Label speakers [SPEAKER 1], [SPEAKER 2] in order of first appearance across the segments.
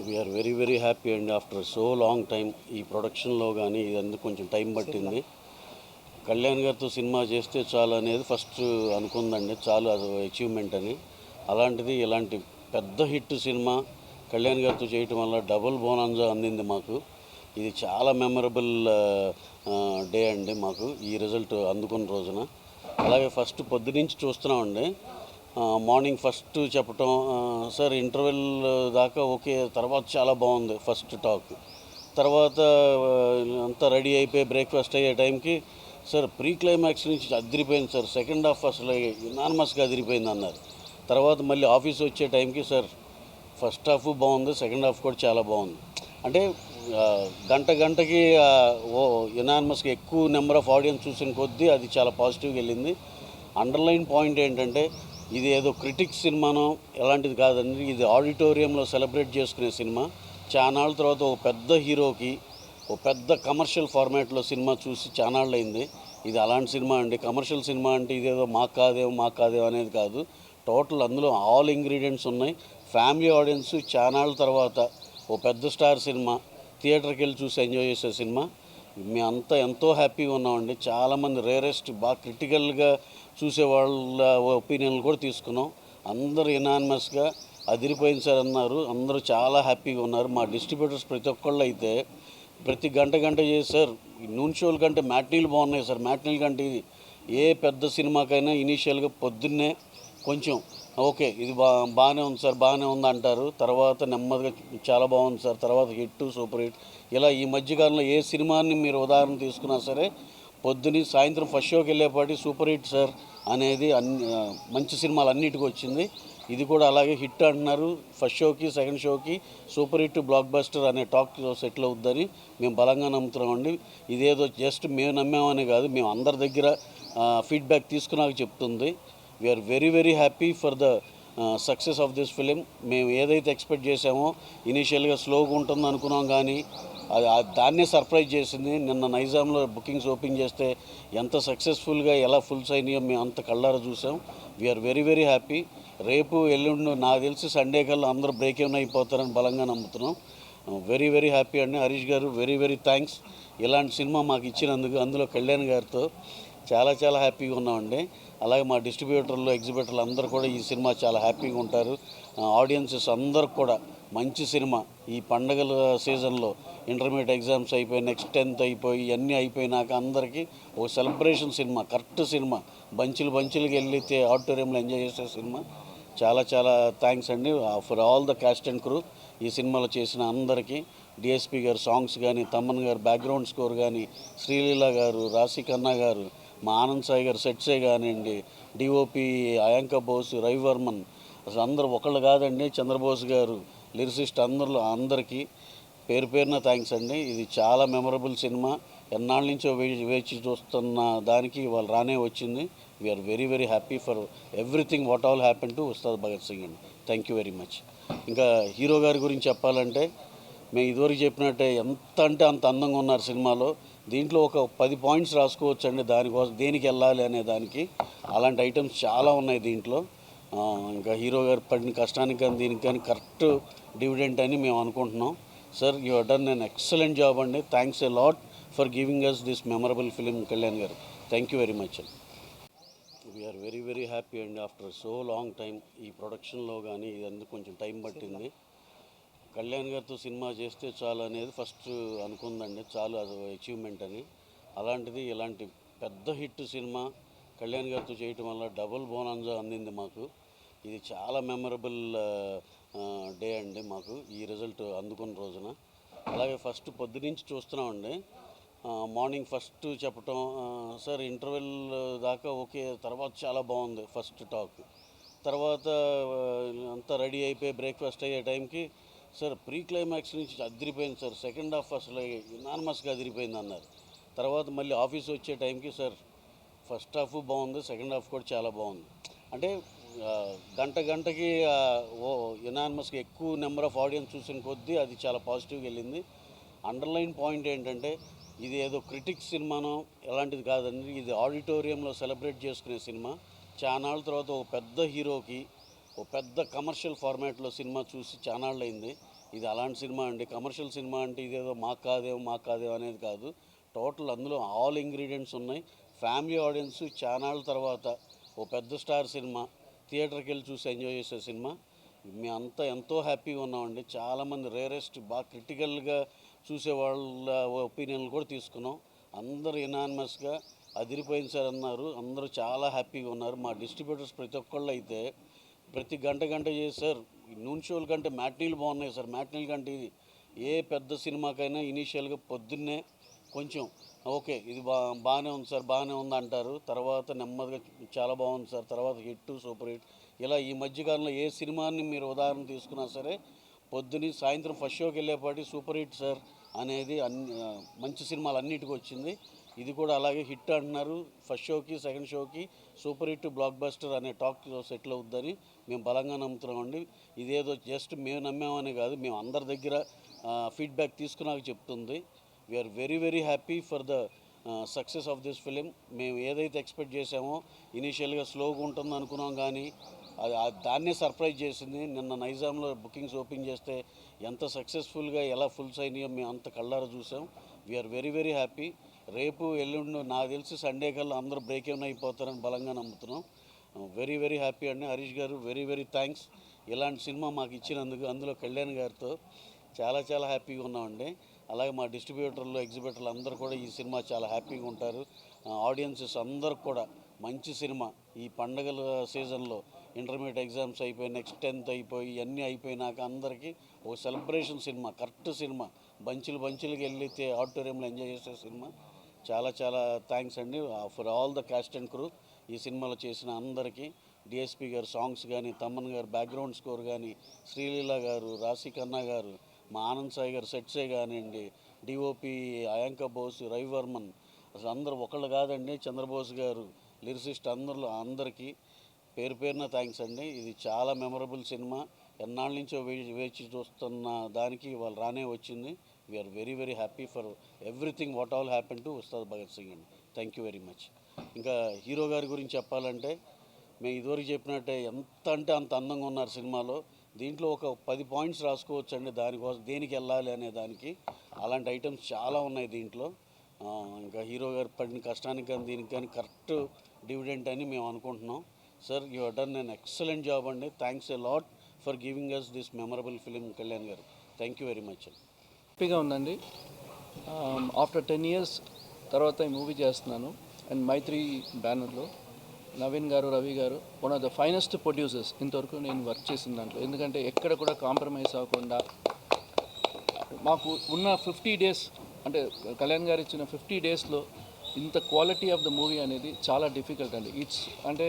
[SPEAKER 1] We are very very happy అండి. After so long time ఈ ప్రొడక్షన్లో కానీ ఇదంతా కొంచెం టైం పట్టింది. కళ్యాణ్ గారితో సినిమా చేస్తే చాలు అనేది ఫస్ట్ అనుకుందండి, చాలు అది అచీవ్మెంట్ అని. అలాంటిది ఇలాంటి పెద్ద హిట్ సినిమా కళ్యాణ్ గారితో చేయటం వల్ల డబుల్ బోనాంజా అందింది మాకు. ఇది చాలా మెమరబుల్ డే అండి మాకు ఈ రిజల్ట్ అందుకున్న రోజున. అలాగే ఫస్ట్ పొద్దునుంచి చూస్తున్నామండి. మార్నింగ్ ఫస్ట్ చెప్పటం, సార్ ఇంటర్వెల్ దాకా ఓకే, తర్వాత చాలా బాగుంది ఫస్ట్ టాక్. తర్వాత అంతా రెడీ అయిపోయి బ్రేక్ఫాస్ట్ అయ్యే టైంకి సార్ ప్రీ క్లైమాక్స్ నుంచి అదిరిపోయింది సార్, సెకండ్ హాఫ్ అసలు యునానిమస్గా అదిరిపోయింది అన్నారు. తర్వాత మళ్ళీ ఆఫీస్ వచ్చే టైంకి సార్ ఫస్ట్ హాఫ్ బాగుంది, సెకండ్ హాఫ్ కూడా చాలా బాగుంది. అంటే గంటకి ఓ యునానిమస్గా ఎక్కువ నెంబర్ ఆఫ్ ఆడియన్స్ చూసిన కొద్దీ అది చాలా పాజిటివ్గా వెళ్ళింది. అండర్లైన్ పాయింట్ ఏంటంటే ఇది ఏదో క్రిటిక్స్ సినిమానో ఎలాంటిది కాదండి, ఇది ఆడిటోరియంలో సెలబ్రేట్ చేసుకునే సినిమా. చానాళ్ళ తర్వాత ఒక పెద్ద హీరోకి ఒక పెద్ద కమర్షియల్ ఫార్మాట్లో సినిమా చూసి చానాళ్ళు అయింది. ఇది అలాంటి సినిమా అండి. కమర్షియల్ సినిమా అంటే ఇదేదో మాకు కాదేమో అనేది కాదు. టోటల్ అందులో ఆల్ ఇంగ్రీడియంట్స్ ఉన్నాయి. ఫ్యామిలీ ఆడియన్స్ చానాళ్ళ తర్వాత ఓ పెద్ద స్టార్ సినిమా థియేటర్కి వెళ్ళి చూసి ఎంజాయ్ చేసే సినిమా. మేమంతా ఎంతో హ్యాపీగా ఉన్నామండి. చాలామంది రేరెస్ట్ బాగా క్రిటికల్గా చూసే వాళ్ళ ఒపీనియన్లు కూడా తీసుకున్నాం. అందరూ యునానిమస్గా అదిరిపోయింది సార్ అన్నారు. అందరూ చాలా హ్యాపీగా ఉన్నారు. మా డిస్ట్రిబ్యూటర్స్ ప్రతి ఒక్కళ్ళు అయితే ప్రతి గంట చేసి సార్ నూన్ షోల కంటే మ్యాట్నీలు బాగున్నాయి సార్, మ్యాట్నీల కంటే ఇది ఏ పెద్ద సినిమాకైనా ఇనీషియల్గా పొద్దున్నే కొంచెం ఓకే ఇది బాగానే ఉంది సార్, బాగానే ఉంది అంటారు. తర్వాత నెమ్మదిగా చాలా బాగుంది సార్, తర్వాత హిట్ సూపర్ హిట్. ఇలా ఈ మధ్యకాలంలో ఏ సినిమాని మీరు ఉదాహరణ తీసుకున్నా సరే పొద్దుని సాయంత్రం ఫస్ట్ షోకి వెళ్ళేపాటి సూపర్ హిట్ సార్ అనేది మంచి సినిమాలు అన్నిటికీ వచ్చింది. ఇది కూడా అలాగే హిట్ అంటున్నారు. ఫస్ట్ షోకి సెకండ్ షోకి సూపర్ హిట్ బ్లాక్ బస్టర్ అనే టాక్ సెటిల్ అవుద్దని మేము బలంగా నమ్ముతున్నామండి. ఇదేదో జస్ట్ మేము నమ్మామనే కాదు, మేము అందరి దగ్గర ఫీడ్బ్యాక్ తీసుకున్నాక చెప్తుంది. We're very very happy for the success of this film. మేము ఏదైతే ఎక్స్పెక్ట్ చేసామో ఇనీషియల్గా స్లోగా ఉంటుంది అనుకున్నాం, కానీ అది దాన్నే సర్ప్రైజ్ చేసింది. నిన్న నైజాంలో బుకింగ్స్ ఓపెన్ చేస్తే ఎంత సక్సెస్ఫుల్గా ఎలా ఫుల్స్ అయినాయో మేము అంత కళ్ళారా చూసాం. We're very very happy. రేపు ఎల్లుండి నాకు తెలిసి సండే కల్లా అందరూ బ్రేక్ ఏమైనా అయిపోతారని బలంగా నమ్ముతున్నాం. వెరీ వెరీ హ్యాపీ అండి. హరీష్ గారు వెరీ వెరీ థ్యాంక్స్ ఇలాంటి సినిమా మాకు ఇచ్చినందుకు. అందులో కళ్యాణ్ గారితో చాలా హ్యాపీగా ఉన్నామండి. అలాగే మా డిస్ట్రిబ్యూటర్లు ఎగ్జిబిటర్లు అందరూ కూడా ఈ సినిమా చాలా హ్యాపీగా ఉంటారు. ఆడియన్సెస్ అందరికి కూడా మంచి సినిమా. ఈ పండగల సీజన్లో ఇంటర్మీడియట్ ఎగ్జామ్స్ అయిపోయి నెక్స్ట్ 10th అయిపోయి ఇవన్నీ అయిపోయినాక అందరికీ ఒక సెలబ్రేషన్ సినిమా, కరెక్ట్ సినిమా, బంచులుగా వెళ్ళితే ఆడిటోరియంలో ఎంజాయ్ చేసే సినిమా. చాలా థ్యాంక్స్ అండి for all the cost and crew. ఈ సినిమాలో చేసిన అందరికీ, డిఎస్పి గారు సాంగ్స్ కానీ, తమ్మన్ గారు బ్యాక్గ్రౌండ్ స్కోర్ కానీ, శ్రీలీల గారు, రాశి ఖన్నా గారు, మా ఆనంద్ సాయి గారు సెట్సే కానివ్వండి, డిఓపి అయాంక బోస్, రవివర్మన్, అసలు అందరూ ఒకళ్ళు కాదండి, చంద్రబోస్ గారు లిరిసిస్ట్, అందరికీ పేరున థ్యాంక్స్ అండి. ఇది చాలా మెమరబుల్ సినిమా. ఎన్నాళ్ళ నుంచో వేచి చూస్తున్న దానికి వాళ్ళు రానే వచ్చింది. We're very very happy for everything what all happen to Ustad Bhagat Singh అండి. Thank you very much. ఇంకా హీరో గారి గురించి చెప్పాలంటే మేము ఇదివరకు చెప్పినట్టే ఎంత అంటే అంత అందంగా ఉన్నారు సినిమాలో. దీంట్లో ఒక 10 పాయింట్స్ రాసుకోవచ్చండి దానికోసం, దేనికి వెళ్ళాలి అనే దానికి. అలాంటి ఐటమ్స్ చాలా ఉన్నాయి దీంట్లో. ఇంకా హీరో గారు పడిన కష్టానికి కానీ దీనికి కానీ కరెక్ట్ డివిడెంట్ అని మేము అనుకుంటున్నాం. Sir you have done an excellent job అండి. Thanks a lot for giving us this memorable film Kalyan గారు. థ్యాంక్ యూ వెరీ మచ్ అండి. వీఆర్ వెరీ వెరీ హ్యాపీ అండి. ఆఫ్టర్ సో లాంగ్ టైం ఈ ప్రొడక్షన్లో కానీ ఇదంతా కొంచెం టైం పట్టింది. కళ్యాణ్ గారితో సినిమా చేస్తే చాలు అనేది ఫస్ట్ అనుకుందండి, చాలు అది అచీవ్మెంట్ అని. అలాంటిది ఇలాంటి పెద్ద హిట్ సినిమా కళ్యాణ్ గారితో చేయటం వల్ల డబుల్ బోనాంజా అందింది మాకు. ఇది చాలా మెమరబుల్ డే అండి మాకు ఈ రిజల్ట్ అందుకున్న రోజున. అలాగే ఫస్ట్ పొద్దునుంచి చూస్తున్నామండి. మార్నింగ్ ఫస్ట్ చెప్పటం, సార్ ఇంటర్వెల్ దాకా ఓకే, తర్వాత చాలా బాగుంది ఫస్ట్ టాక్. తర్వాత అంతా రెడీ అయిపోయి బ్రేక్ఫాస్ట్ అయ్యే టైంకి సార్ ప్రీ క్లైమాక్స్ నుంచి అదిరిపోయింది సార్, సెకండ్ హాఫ్ అసలు యునానిమస్గా అదిరిపోయింది అన్నారు. తర్వాత మళ్ళీ ఆఫీస్ వచ్చే టైంకి సార్ ఫస్ట్ హాఫ్ బాగుంది, సెకండ్ హాఫ్ కూడా చాలా బాగుంది. అంటే గంటకి ఓ యునానిమస్గా ఎక్కువ నెంబర్ ఆఫ్ ఆడియన్స్ చూసిన కొద్దీ అది చాలా పాజిటివ్గా వెళ్ళింది. అండర్లైన్ పాయింట్ ఏంటంటే ఇది ఏదో క్రిటిక్స్ సినిమానో ఎలాంటిది కాదండి, ఇది ఆడిటోరియంలో సెలబ్రేట్ చేసుకునే సినిమా. చానాళ్ళ తర్వాత ఒక పెద్ద హీరోకి ఒక పెద్ద కమర్షియల్ ఫార్మాట్లో సినిమా చూసి చానాళ్ళు అయింది. ఇది అలాంటి సినిమా అండి. కమర్షియల్ సినిమా అంటే ఇదేదో మాకు కాదేమో అనేది కాదు. టోటల్ అందులో ఆల్ ఇంగ్రీడియంట్స్ ఉన్నాయి. ఫ్యామిలీ ఆడియన్స్ చానాళ్ళ తర్వాత ఓ పెద్ద స్టార్ సినిమా థియేటర్కి వెళ్ళి చూసి ఎంజాయ్ చేసే సినిమా. మేమంతా ఎంతో హ్యాపీగా ఉన్నామండి. చాలామంది రేరెస్ట్ బాగా క్రిటికల్గా చూసే వాళ్ళ ఒపీనియన్లు కూడా తీసుకున్నాం. అందరూ యునానిమస్గా అదిరిపోయింది సార్ అన్నారు. అందరూ చాలా హ్యాపీగా ఉన్నారు. మా డిస్ట్రిబ్యూటర్స్ ప్రతి ఒక్కళ్ళు అయితే ప్రతి గంట చేశారు. నూన్ షోల కంటే మ్యాట్నీలు బాగున్నాయి సార్. మ్యాట్నీల కంటే ఇది ఏ పెద్ద సినిమాకైనా ఇనీషియల్గా పొద్దున్నే కొంచెం ఓకే ఇది బాగానే ఉంది సార్, బాగానే ఉంది అంటారు. తర్వాత నెమ్మదిగా చాలా బాగుంది సార్, తర్వాత హిట్, సూపర్ హిట్, ఇలా ఈ మధ్యకాలంలో ఏ సినిమాని మీరు ఉదాహరణ తీసుకున్నా సరే పొద్దుని సాయంత్రం ఫస్ట్ షోకి వెళ్ళేపాటి సూపర్ హిట్ సార్ అనేది మంచి సినిమాలు అన్నిటికీ వచ్చింది. ఇది కూడా అలాగే హిట్ అంటున్నారు. ఫస్ట్ షోకి సెకండ్ షోకి సూపర్ హిట్ బ్లాక్ బస్టర్ అనే టాక్ సెటిల్ అవుద్దని మేము బలంగా నమ్ముతున్నామండి. ఇదేదో జస్ట్ మేము నమ్మామని కాదు, మేము అందరి దగ్గర ఫీడ్బ్యాక్ తీసుకున్నాక చెప్తుంది. We're very happy for the success of this film. మేము ఏదైతే ఎక్స్పెక్ట్ చేసామో ఇనీషియల్గా స్లోగా ఉంటుంది అనుకున్నాం, కానీ దాన్నే సర్ప్రైజ్ చేసింది. నిన్న నైజాంలో బుకింగ్స్ ఓపెన్ చేస్తే ఎంత సక్సెస్ఫుల్గా ఎలా ఫుల్స్ అయినాయో మేము అంత కళ్ళారా చూసాం. We're very happy. రేపు ఎల్లుండి నాకు తెలిసి సండే కల్లా అందరూ బ్రేక్ ఏమైనా అయిపోతారని బలంగా నమ్ముతున్నాం. వెరీ హ్యాపీ అండి. హరీష్ గారు వెరీ థ్యాంక్స్ ఇలాంటి సినిమా మాకు ఇచ్చినందుకు. అందులో కళ్యాణ్ గారితో చాలా హ్యాపీగా ఉన్నామండి. అలాగే మా డిస్ట్రిబ్యూటర్లు, ఎగ్జిబిటర్లు అందరూ కూడా ఈ సినిమా చాలా హ్యాపీగా ఉంటారు. ఆడియన్సెస్ అందరూ కూడా మంచి సినిమా. ఈ పండగల సీజన్లో ఇంటర్మీడియట్ ఎగ్జామ్స్ అయిపోయి నెక్స్ట్ 10th అయిపోయి ఇవన్నీ అయిపోయినాక అందరికీ ఒక సెలబ్రేషన్ సినిమా, కరెక్ట్ సినిమా, బంచులకి వెళ్ళితే ఆడిటోరియంలో ఎంజాయ్ చేసే సినిమా. చాలా థ్యాంక్స్ అండి for all the cost and crew. ఈ సినిమాలో చేసిన అందరికీ, డిఎస్పి గారు సాంగ్స్ కానీ, తమ్మన్ గారు బ్యాక్గ్రౌండ్ స్కోర్ కానీ, శ్రీలీల గారు, రాశి ఖన్నా గారు, మా ఆనంద్ సాయి గారు సెట్సే కానివ్వండి, డిఓపి అయాంక బోస్, రవివర్మన్, అసలు అందరూ ఒకళ్ళు కాదండి, చంద్రబోస్ గారు లిరిసిస్ట్, అందరికీ పేరున థ్యాంక్స్ అండి. ఇది చాలా మెమరబుల్ సినిమా. ఎన్నాళ్ళ నుంచో వేచి చూస్తున్న దానికి వాళ్ళు రానే వచ్చింది. We're very happy for everything what all happen to Ustad Bhagat Singh అండి. Thank you very much. ఇంకా హీరో గారి గురించి చెప్పాలంటే మేము ఇదివరకు చెప్పినట్టే ఎంత అంటే అంత అందంగా ఉన్నారు సినిమాలో. దీంట్లో ఒక 10 పాయింట్స్ రాసుకోవచ్చు అండి దానికోసం, దేనికి వెళ్ళాలి అనే దానికి. అలాంటి ఐటమ్స్ చాలా ఉన్నాయి దీంట్లో. ఇంకా హీరో గారు పడిన కష్టానికి కానీ దీనికి కానీ కరెక్ట్ డివిడెంట్ అని మేము అనుకుంటున్నాం. Sir you have done an excellent job అండి. Thanks a lot for giving us this memorable film Kalyan గారు. థ్యాంక్ యూ వెరీ మచ్ అండి.
[SPEAKER 2] హ్యాపీగా ఉందండి. ఆఫ్టర్ 10 years తర్వాత ఈ మూవీ చేస్తున్నాను. అండ్ మైత్రి బ్యానర్లో నవీన్ గారు, రవి గారు one of the finest producers ఇంతవరకు నేను వర్క్ చేసిన దాంట్లో. ఎందుకంటే ఎక్కడ కూడా కాంప్రమైజ్ అవ్వకుండా మాకు ఉన్న 50 days, అంటే కళ్యాణ్ గారు ఇచ్చిన 50 daysలో ఇంత క్వాలిటీ ఆఫ్ ద మూవీ అనేది చాలా డిఫికల్ట్ అండి. అంటే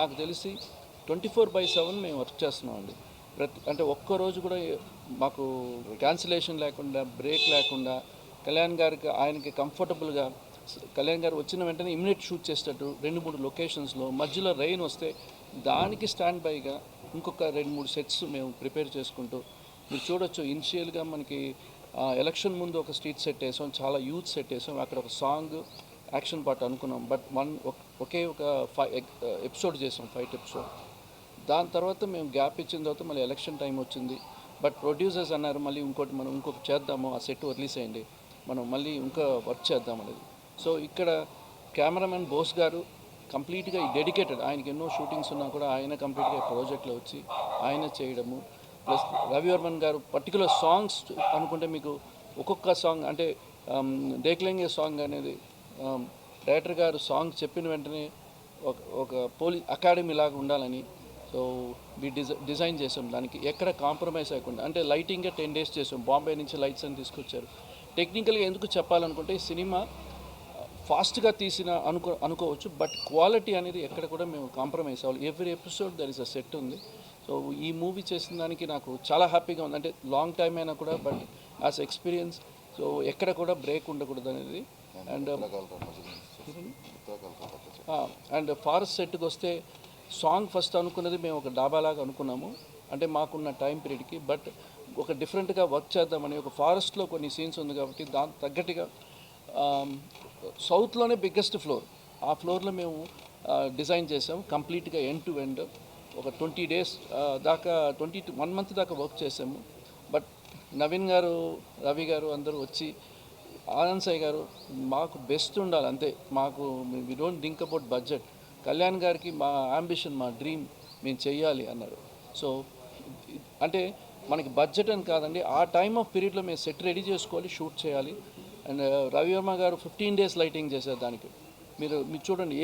[SPEAKER 2] నాకు తెలిసి 24/7 మేము వర్క్ చేస్తున్నాం అండి. అంటే ఒక్కరోజు కూడా మాకు క్యాన్సిలేషన్ లేకుండా, బ్రేక్ లేకుండా, కళ్యాణ్ గారికి ఆయనకి కంఫర్టబుల్గా, కళ్యాణ్ గారు వచ్చిన వెంటనే ఇమ్మీడియట్ షూట్ చేసేటట్టు 2-3 లొకేషన్స్లో, మధ్యలో రెయిన్ వస్తే దానికి స్టాండ్ బైగా ఇంకొక 2-3 సెట్స్ మేము ప్రిపేర్ చేసుకుంటూ, మీరు చూడొచ్చు ఇనిషియల్గా మనకి ఎలక్షన్ ముందు ఒక స్ట్రీట్ సెట్ వేసాం, చాలా యూత్ సెట్ వేసాం, అక్కడ ఒక సాంగ్ యాక్షన్ పార్ట్ అనుకున్నాం. బట్ ఒకే ఒక ఎపిసోడ్ చేసాం, ఫైట్ ఎపిసోడ్. దాని తర్వాత మేము గ్యాప్ ఇచ్చిన తర్వాత మళ్ళీ ఎలక్షన్ టైం వచ్చింది. బట్ ప్రొడ్యూసర్స్ అన్నారు మళ్ళీ ఇంకొకటి చేద్దాము, ఆ సెట్ వదిలేసేయండి, మనం మళ్ళీ ఇంకా వర్క్ చేద్దాం అనేది. సో ఇక్కడ కెమెరామెన్ బోస్ గారు కంప్లీట్గా డెడికేటెడ్. ఆయనకి ఎన్నో షూటింగ్స్ ఉన్నా కూడా ఆయన కంప్లీట్గా ప్రాజెక్ట్లో వచ్చి ఆయన చేయడము. ప్లస్ రవివర్మన్ గారు పర్టికులర్ సాంగ్స్ అనుకుంటే మీకు ఒక్కొక్క సాంగ్, అంటే దేక్లెంగే సాంగ్ అనేది డైరెక్టర్ గారు సాంగ్ చెప్పిన వెంటనే ఒక పోలీస్ అకాడమీ లాగా ఉండాలని సో డిజైన్ చేసాం. దానికి ఎక్కడ కాంప్రమైజ్ అవ్వకుండా, అంటే లైటింగ్గా 10 days చేసాం. బాంబే నుంచి లైట్స్ అని తీసుకొచ్చారు. టెక్నికల్గా ఎందుకు చెప్పాలనుకుంటే ఈ సినిమా ఫాస్ట్గా తీసిన అనుకోవచ్చు, బట్ క్వాలిటీ అనేది ఎక్కడ కూడా మేము కాంప్రమైజ్ అవ్వాలి. Every episode there is a set ఉంది. సో ఈ మూవీ చేసిన దానికి నాకు చాలా హ్యాపీగా ఉంది. అంటే లాంగ్ టైం అయినా కూడా, బట్ యాజ్ ఎక్స్పీరియన్స్ సో ఎక్కడ కూడా బ్రేక్ ఉండకూడదు అనేది. అండ్ ఫారెస్ట్ సెట్కి వస్తే సాంగ్ ఫస్ట్ అనుకున్నది మేము ఒక డాబాలాగా అనుకున్నాము, అంటే మాకున్న టైం పీరియడ్కి. బట్ ఒక డిఫరెంట్గా వర్క్ చేద్దామని, ఒక ఫారెస్ట్లో కొన్ని సీన్స్ ఉంది కాబట్టి దానికి తగ్గట్టుగా సౌత్లోనే బిగ్గెస్ట్ ఫ్లోర్, ఆ ఫ్లోర్లో మేము డిజైన్ చేసాము కంప్లీట్గా ఎండ్ టు ఎండ్. ఒక 20 days దాకా 1 month దాకా వర్క్ చేసాము. బట్ నవీన్ గారు, రవి గారు అందరూ వచ్చి ఆనంద్ సాయి గారు మాకు బెస్ట్ ఉండాలి అంతే, మాకు we don't think about budget, Kalyan గారికి మా అంబిషన్, మా డ్రీమ్ మేము చెయ్యాలి అన్నారు. సో అంటే మనకి బడ్జెట్ అని కాదండి, ఆ టైమ్ ఆఫ్ పీరియడ్లో మేము సెట్ రెడీ చేసుకోవాలి, షూట్ చేయాలి. అండ్ రవివర్మ గారు 15 days లైటింగ్ చేశారు దానికి. మీరు చూడండి,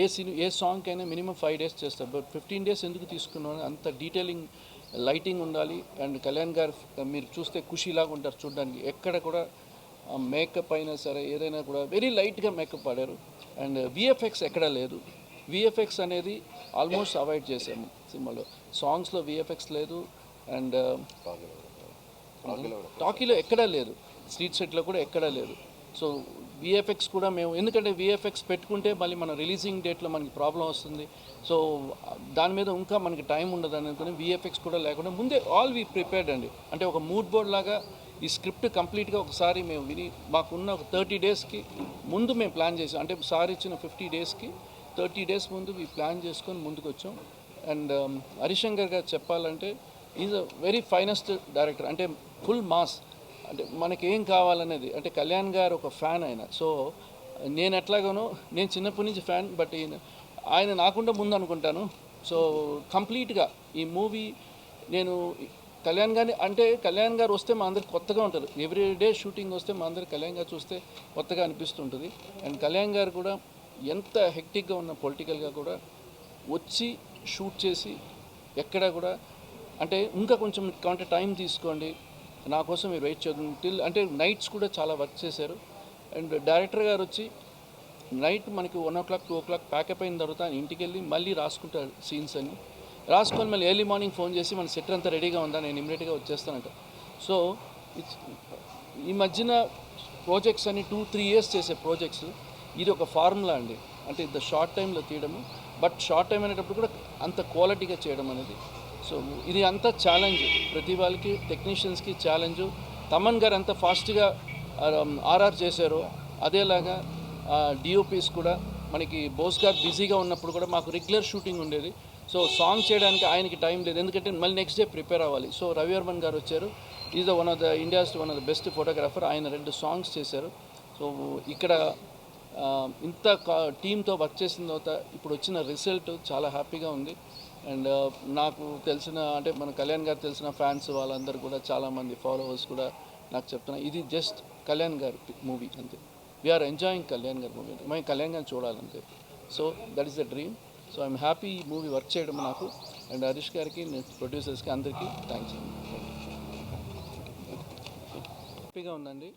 [SPEAKER 2] ఏ సాంగ్కి అయినా మినిమం 5 days చేస్తారు, బట్ 15 days ఎందుకు తీసుకున్నాను, అంత డీటెయిలింగ్ లైటింగ్ ఉండాలి. అండ్ కళ్యాణ్ గారు మీరు చూస్తే ఖుషీలాగా ఉంటారు చూడడానికి, ఎక్కడ కూడా మేకప్ అయినా సరే ఏదైనా కూడా వెరీ లైట్గా మేకప్ ఆడారు. అండ్ విఎఫ్ఎక్స్ ఎక్కడా లేదు, విఎఫ్ఎక్స్ అనేది ఆల్మోస్ట్ అవాయిడ్ చేసాము సినిమాలో, సాంగ్స్లో విఎఫ్ఎక్స్ లేదు. అండ్ టాకీలో ఎక్కడా లేదు, స్ట్రీట్ సెట్లో కూడా ఎక్కడా లేదు. సో విఎఫ్ఎక్స్ కూడా మేము, ఎందుకంటే విఎఫ్ఎక్స్ పెట్టుకుంటే మళ్ళీ మన రిలీజింగ్ డేట్లో మనకి ప్రాబ్లం వస్తుంది, సో దాని మీద ఇంకా మనకి టైం ఉండదు అనుకుని విఎఫ్ఎక్స్ కూడా లేకుండా ముందే ఆల్ వి ప్రిపేర్డ్ అండి. అంటే ఒక మూడ్ బోర్డ్ లాగా ఈ స్క్రిప్ట్ కంప్లీట్గా ఒకసారి మేము విని, మాకున్న ఒక 30 daysకి ముందు మేము ప్లాన్ చేసాం. అంటే సార్ ఇచ్చిన 50 daysకి 30 days ముందు ఈ ప్లాన్ చేసుకొని ముందుకు వచ్చాం. అండ్ హరిశంకర్ గారు చెప్పాలంటే is a very finest director, అంటే ఫుల్ మాస్, అంటే మనకి ఏం కావాలనేది, అంటే కళ్యాణ్ గారు ఒక ఫ్యాన్ ఆయన. సో నేను ఎట్లాగానో, నేను చిన్నప్పటి నుంచి ఫ్యాన్, బట్ ఆయన నాకుండా ముందు అనుకుంటాను. సో కంప్లీట్గా ఈ మూవీ నేను కళ్యాణ్ గారిని, అంటే కళ్యాణ్ గారు వస్తే మా అందరికి కొత్తగా ఉంటుంది, ఎవ్రీ డే షూటింగ్ వస్తే మా అందరికి కళ్యాణ్ గారు చూస్తే కొత్తగా అనిపిస్తుంటుంది. అండ్ కళ్యాణ్ గారు కూడా ఎంత హెక్టిక్గా ఉన్న పొలిటికల్గా కూడా వచ్చి షూట్ చేసి ఎక్కడ కూడా, అంటే ఇంకా కొంచెం కావాలంటే టైం తీసుకోండి, నా కోసం మీరు వెయిట్ చేద్దాం టిల్, అంటే నైట్స్ కూడా చాలా వర్క్ చేశారు. అండ్ డైరెక్టర్ గారు వచ్చి నైట్ మనకి 1 o'clock 2 o'clock ప్యాకప్ అయిన తర్వాత ఆయన ఇంటికి వెళ్ళి మళ్ళీ రాసుకుంటారు సీన్స్ అని, రాసుకొని మళ్ళీ ఎర్లీ మార్నింగ్ ఫోన్ చేసి మన సెట్ అంతా రెడీగా ఉందా, నేను ఇమీడియట్గా వచ్చేస్తానంట. సో ఈ మధ్యన ప్రాజెక్ట్స్ అని 2-3 years చేసే ప్రాజెక్ట్స్, ఇది ఒక ఫార్ములా అండి, అంటే ఇంత షార్ట్ టైంలో తీయడము, బట్ షార్ట్ టైం అనేటప్పుడు కూడా అంత క్వాలిటీగా చేయడం అనేది. సో ఇది అంతా ఛాలెంజ్, ప్రతి వాళ్ళకి టెక్నీషియన్స్కి ఛాలెంజు. తమన్ గారు అంత ఫాస్ట్గా ఆర్ఆర్ చేశారో అదేలాగా డిఓపీస్ కూడా, మనకి బోస్ గారు బిజీగా ఉన్నప్పుడు కూడా మాకు రెగ్యులర్ షూటింగ్ ఉండేది. సో సాంగ్ చేయడానికి ఆయనకి టైం లేదు, ఎందుకంటే మళ్ళీ నెక్స్ట్ డే ప్రిపేర్ అవ్వాలి. సో రవివర్మన్ గారు వచ్చారు, is one of the India's one of the best photographer, ఆయన 2 songs చేశారు. సో ఇక్కడ ఇంత టీంతో వర్క్ చేసిన తర్వాత ఇప్పుడు వచ్చిన రిజల్ట్ చాలా హ్యాపీగా ఉంది. అండ్ నాకు తెలిసిన, అంటే మన కళ్యాణ్ గారు తెలిసిన ఫ్యాన్స్ వాళ్ళందరూ కూడా చాలామంది ఫాలోవర్స్ కూడా నాకు చెప్తున్నారు, ఇది జస్ట్ కళ్యాణ్ గారి మూవీ అంతే, వీఆర్ ఎంజాయింగ్ కళ్యాణ్ గారి మూవీ, మేము కళ్యాణ్ గారిని చూడాలంతే. So that is the dream. So I'm happy ఈ మూవీ వర్క్ చేయడం నాకు, అండ్ హరీష్ గారికి, ప్రొడ్యూసర్స్కి అందరికీ థ్యాంక్స్ అండి. హ్యాపీగా ఉందండి.